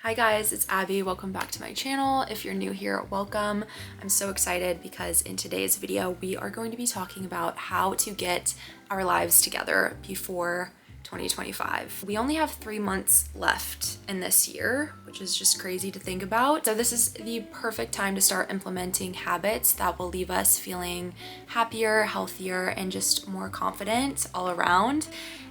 Hi guys, it's Abby. Welcome back to my channel. If you're new here, welcome. I'm so excited because in today's video, we are going to be talking about how to get our lives together before 2025. We only have 3 months left in this year, which is just crazy to think about. So this is the perfect time to start implementing habits that will leave us feeling happier, healthier, and just more confident all around.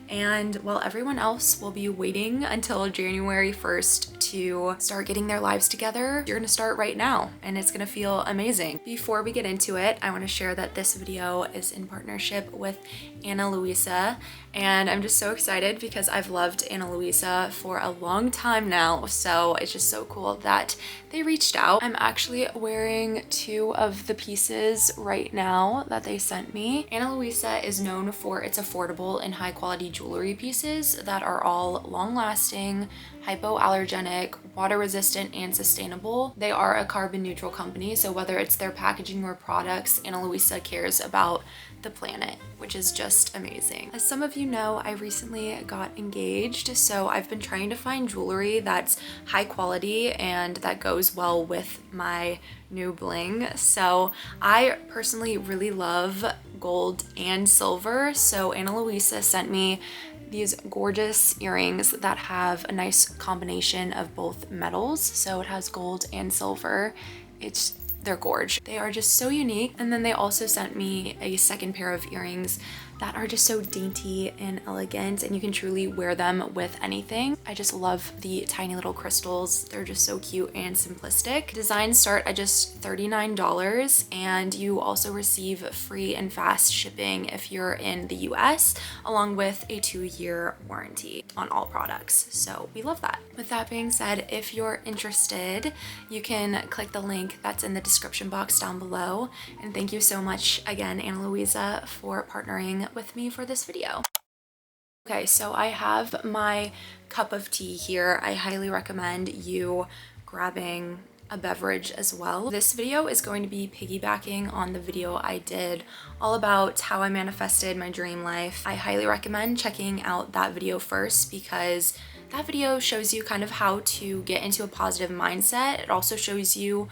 And while everyone else will be waiting until January 1st to start getting their lives together, you're gonna start right now and it's gonna feel amazing. Before we get into it, I wanna share that this video is in partnership with Luisa, and I'm just so excited because I've loved Luisa for a long time now, so it's just so cool that they reached out. I'm actually wearing 2 of the pieces right now that they sent me. Luisa is known for its affordable and high quality jewelry pieces that are all long-lasting, hypoallergenic, water-resistant, and sustainable. They are a carbon neutral company, so whether it's their packaging or products, Luisa cares about the planet, which is just amazing. As some of you know, I recently got engaged, so I've been trying to find jewelry that's high quality and that goes well with my new bling. So I personally really love gold and silver, so Luisa sent me these gorgeous earrings that have a nice combination of both metals. So it has gold and silver. They're gorgeous. They are just so unique. And then they also sent me a second pair of earrings that are just so dainty and elegant, and you can truly wear them with anything. I just love the tiny little crystals. They're just so cute and simplistic. Designs start at just $39, and you also receive free and fast shipping if you're in the US, along with a 2-year warranty on all products. So we love that. With that being said, if you're interested, you can click the link that's in the description box down below. And thank you so much again, Luisa, for partnering with me for this video. Okay, so I have my cup of tea here. I highly recommend you grabbing a beverage as well. This video is going to be piggybacking on the video I did all about how I manifested my dream life. I highly recommend checking out that video first because that video shows you kind of how to get into a positive mindset. It also shows you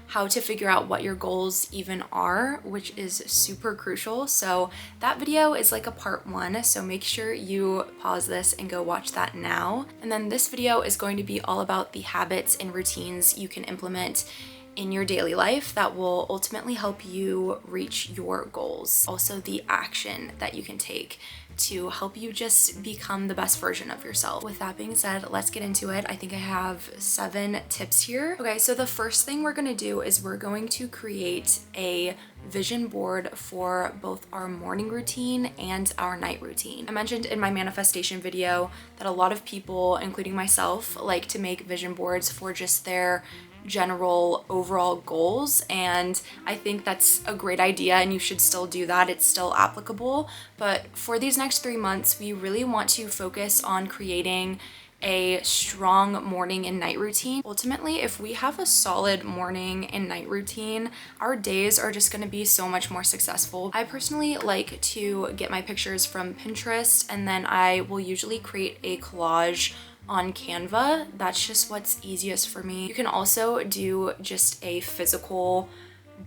how to figure out what your goals even are, which is super crucial. So that video is like a part 1, so make sure you pause this and go watch that now. And then this video is going to be all about the habits and routines you can implement in your daily life that will ultimately help you reach your goals. Also the action that you can take to help you just become the best version of yourself. With that being said, let's get into it. I think I have 7 tips here. Okay, so the first thing we're gonna do is we're going to create a vision board for both our morning routine and our night routine. I mentioned in my manifestation video that a lot of people, including myself, like to make vision boards for just their general overall goals, and I think that's a great idea and you should still do that. It's still applicable, but for these next 3 months we really want to focus on creating a strong morning and night routine. Ultimately, if we have a solid morning and night routine, our days are just going to be so much more successful. I personally like to get my pictures from Pinterest, and then I will usually create a collage on Canva. That's just what's easiest for me. You can also do just a physical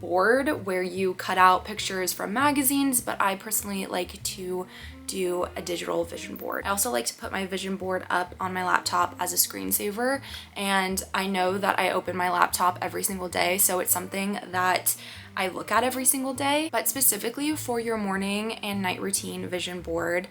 board where you cut out pictures from magazines, but I personally like to do a digital vision board. I also like to put my vision board up on my laptop as a screensaver, and I know that I open my laptop every single day, so it's something that I look at every single day. But specifically for your morning and night routine vision board,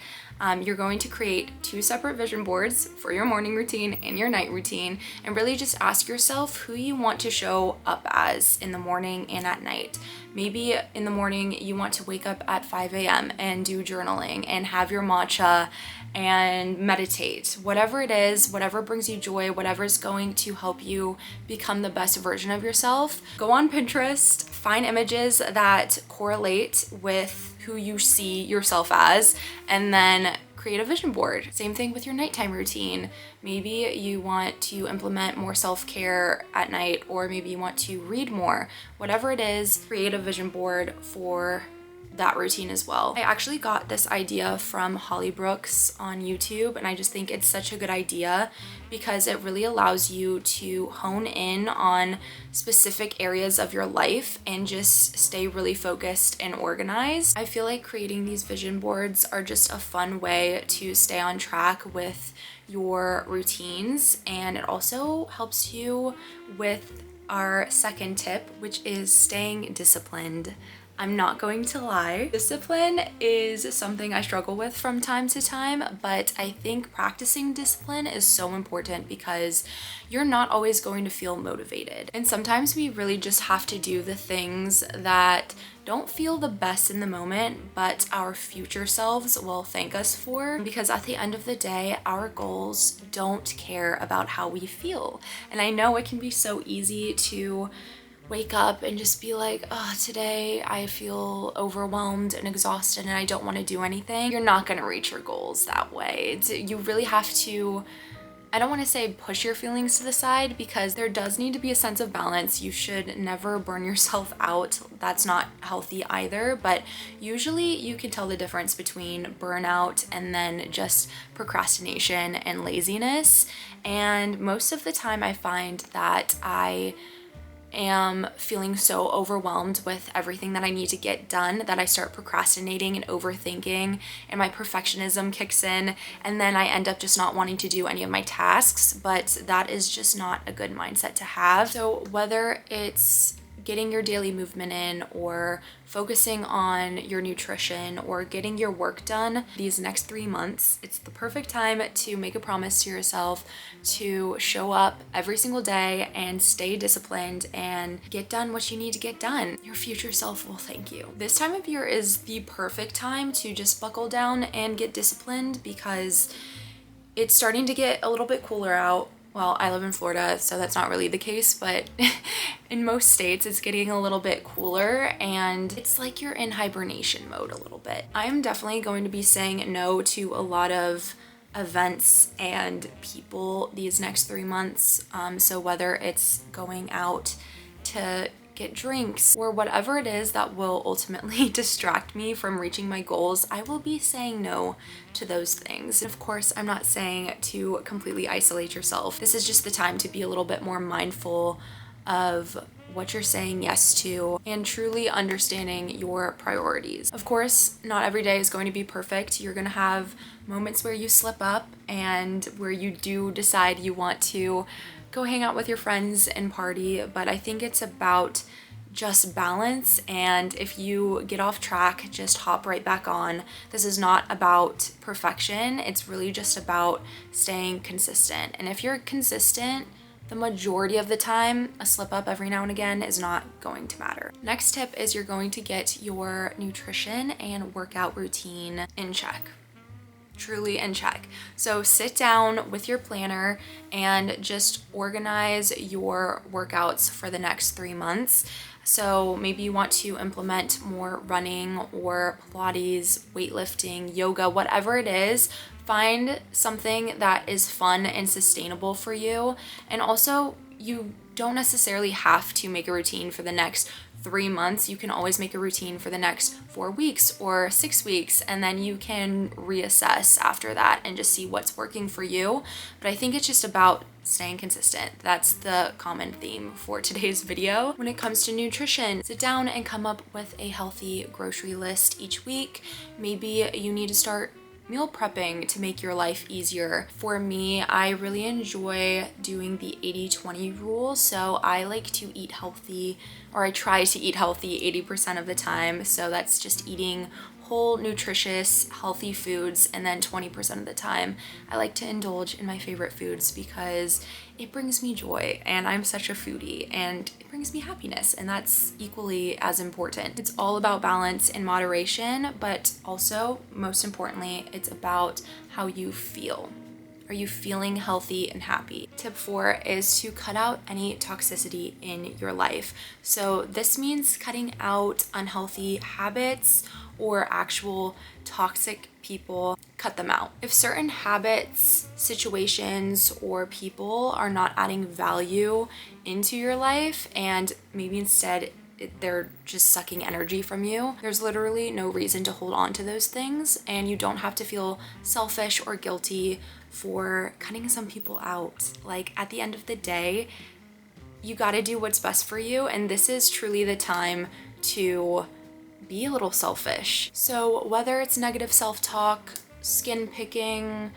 you're going to create 2 separate vision boards for your morning routine and your night routine, and really just ask yourself who you want to show up as in the morning and at night. Maybe in the morning you want to wake up at 5 a.m. and do journaling and have your matcha and meditate. Whatever it is, whatever brings you joy, whatever is going to help you become the best version of yourself. Go on Pinterest, find images that correlate with who you see yourself as, and then create a vision board. Same thing with your nighttime routine. Maybe you want to implement more self-care at night, or maybe you want to read more. Whatever it is, create a vision board for that routine as well. I actually got this idea from Holly Brooks on YouTube, and I just think it's such a good idea because it really allows you to hone in on specific areas of your life and just stay really focused and organized. I feel like creating these vision boards are just a fun way to stay on track with your routines, and it also helps you with our second tip, which is staying disciplined. I'm not going to lie. Discipline is something I struggle with from time to time, but I think practicing discipline is so important because you're not always going to feel motivated. And sometimes we really just have to do the things that don't feel the best in the moment, but our future selves will thank us for, because at the end of the day, our goals don't care about how we feel. And I know it can be so easy to wake up and just be like, oh, today I feel overwhelmed and exhausted and I don't want to do anything. You're not going to reach your goals that way. You really have to, I don't want to say push your feelings to the side, because there does need to be a sense of balance. You should never burn yourself out. That's not healthy either, but usually you can tell the difference between burnout and then just procrastination and laziness. And most of the time I find that I am feeling so overwhelmed with everything that I need to get done that I start procrastinating and overthinking, and my perfectionism kicks in, and then I end up just not wanting to do any of my tasks. But that is just not a good mindset to have. So whether it's getting your daily movement in, or focusing on your nutrition, or getting your work done these next 3 months, it's the perfect time to make a promise to yourself to show up every single day and stay disciplined and get done what you need to get done. Your future self will thank you. This time of year is the perfect time to just buckle down and get disciplined, because it's starting to get a little bit cooler out. Well, I live in Florida, so that's not really the case, but in most states it's getting a little bit cooler and it's like you're in hibernation mode a little bit. I'm definitely going to be saying no to a lot of events and people these next 3 months. So whether it's going out to get drinks or whatever it is that will ultimately distract me from reaching my goals, I will be saying no to those things. Of course, I'm not saying to completely isolate yourself. This is just the time to be a little bit more mindful of what you're saying yes to and truly understanding your priorities. Of course, not every day is going to be perfect. You're going to have moments where you slip up and where you do decide you want to go hang out with your friends and party, but I think it's about just balance, and if you get off track, just hop right back on. This is not about perfection. It's really just about staying consistent. And if you're consistent, the majority of the time, a slip up every now and again is not going to matter. Next tip is you're going to get your nutrition and workout routine in check. Truly in check. So sit down with your planner and just organize your workouts for the next 3 months. So maybe you want to implement more running or Pilates, weightlifting, yoga, whatever it is. Find something that is fun and sustainable for you. And also, you don't necessarily have to make a routine for the next 3 months. You can always make a routine for the next 4 weeks or 6 weeks, and then you can reassess after that and just see what's working for you. But I think it's just about staying consistent. That's the common theme for today's video. When it comes to nutrition, sit down and come up with a healthy grocery list each week. Maybe you need to start meal prepping to make your life easier. For me, I really enjoy doing the 80-20 rule. So I like to eat healthy, or I try to eat healthy 80% of the time. So that's just eating whole, nutritious, healthy foods, and then 20% of the time I like to indulge in my favorite foods because it brings me joy, and I'm such a foodie, and it brings me happiness, and that's equally as important. It's all about balance and moderation, but also, most importantly, it's about how you feel. Are you feeling healthy and happy? Tip 4 is to cut out any toxicity in your life. So this means cutting out unhealthy habits or actual toxic people. Cut them out. If certain habits, situations, or people are not adding value into your life, and maybe instead they're just sucking energy from you. There's literally no reason to hold on to those things, and you don't have to feel selfish or guilty for cutting some people out. Like, at the end of the day, you got to do what's best for you, and this is truly the time to be a little selfish. So whether it's negative self-talk, skin picking,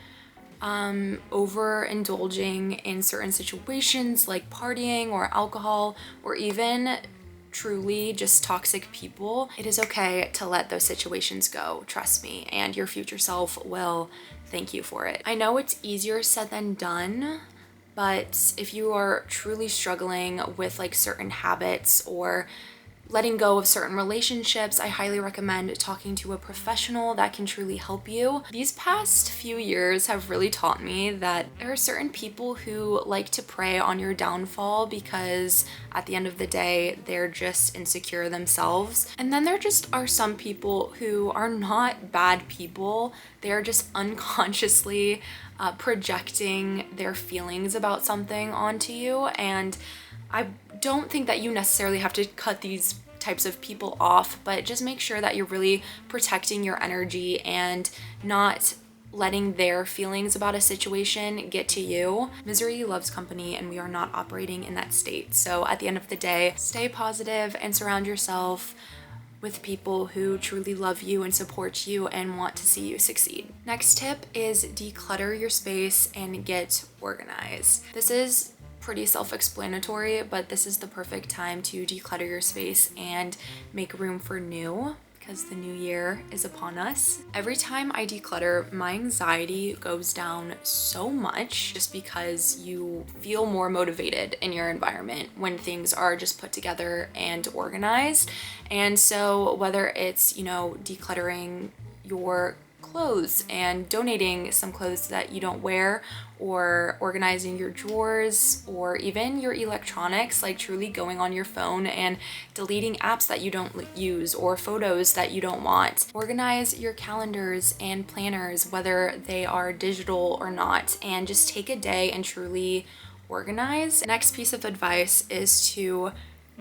overindulging in certain situations like partying or alcohol, or even truly just toxic people, it is okay to let those situations go, trust me, and your future self will thank you for it. I know it's easier said than done, but if you are truly struggling with like certain habits or letting go of certain relationships, I highly recommend talking to a professional that can truly help you. These past few years have really taught me that there are certain people who like to prey on your downfall because at the end of the day, they're just insecure themselves. And then there just are some people who are not bad people. They're just unconsciously projecting their feelings about something onto you. And I don't think that you necessarily have to cut these types of people off, but just make sure that you're really protecting your energy and not letting their feelings about a situation get to you. Misery loves company, and we are not operating in that state. So at the end of the day, stay positive and surround yourself with people who truly love you and support you and want to see you succeed. Next tip is declutter your space and get organized. This is pretty self-explanatory, but this is the perfect time to declutter your space and make room for new, because the new year is upon us. Every time I declutter, my anxiety goes down so much just because you feel more motivated in your environment when things are just put together and organized. And so whether it's, decluttering your clothes and donating some clothes that you don't wear, or organizing your drawers, or even your electronics, like truly going on your phone and deleting apps that you don't use or photos that you don't want. Organize your calendars and planners, whether they are digital or not, and just take a day and truly organize. Next piece of advice is to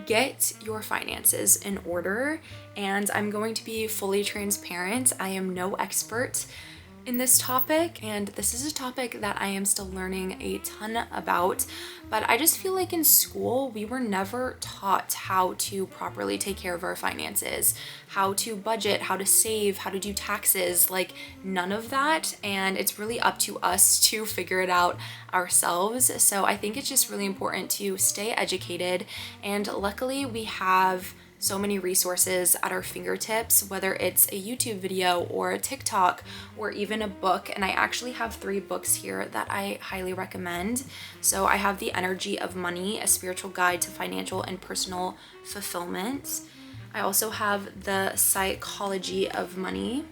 get your finances in order, and I'm going to be fully transparent. I am no expert in this topic, and this is a topic that I am still learning a ton about, but I just feel like in school we were never taught how to properly take care of our finances, how to budget, how to save, how to do taxes, like none of that, and it's really up to us to figure it out ourselves. So I think it's just really important to stay educated, and luckily we have so many resources at our fingertips, whether it's a YouTube video or a TikTok or even a book. And I actually have 3 books here that I highly recommend. So I have The Energy of Money, a spiritual guide to financial and personal fulfillment. I also have The Psychology of Money,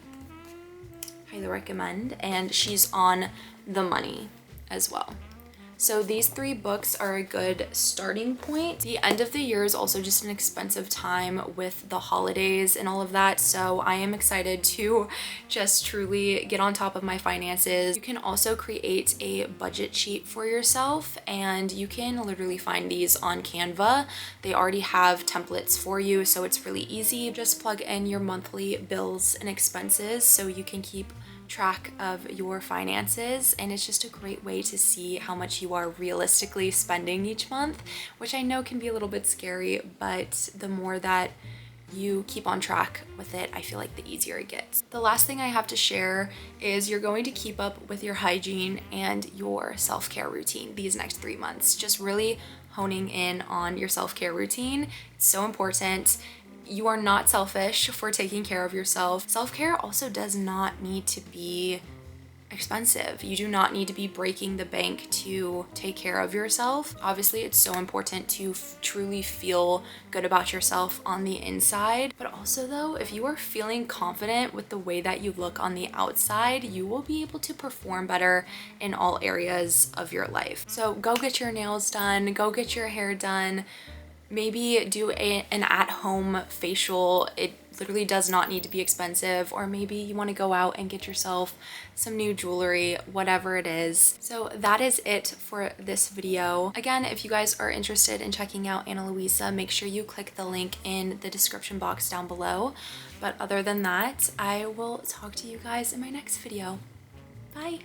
highly recommend, and She's on the Money as well. So these 3 books are a good starting point. The end of the year is also just an expensive time with the holidays and all of that. So I am excited to just truly get on top of my finances. You can also create a budget sheet for yourself, and you can literally find these on Canva. They already have templates for you, so it's really easy. Just plug in your monthly bills and expenses so you can keep track of your finances, and it's just a great way to see how much you are realistically spending each month, which I know can be a little bit scary, but the more that you keep on track with it, I feel like the easier it gets. The last thing I have to share is you're going to keep up with your hygiene and your self-care routine these next 3 months. Just really honing in on your self-care routine. It's so important. You are not selfish for taking care of yourself. Self-care also does not need to be expensive. You do not need to be breaking the bank to take care of yourself. Obviously, it's so important to truly feel good about yourself on the inside. But also though, if you are feeling confident with the way that you look on the outside, you will be able to perform better in all areas of your life. So go get your nails done, go get your hair done, maybe do an at-home facial. It literally does not need to be expensive, or maybe you want to go out and get yourself some new jewelry, whatever it is. So that is it for this video. Again, if you guys are interested in checking out Ana Luisa, make sure you click the link in the description box down below. But other than that, I will talk to you guys in my next video. Bye.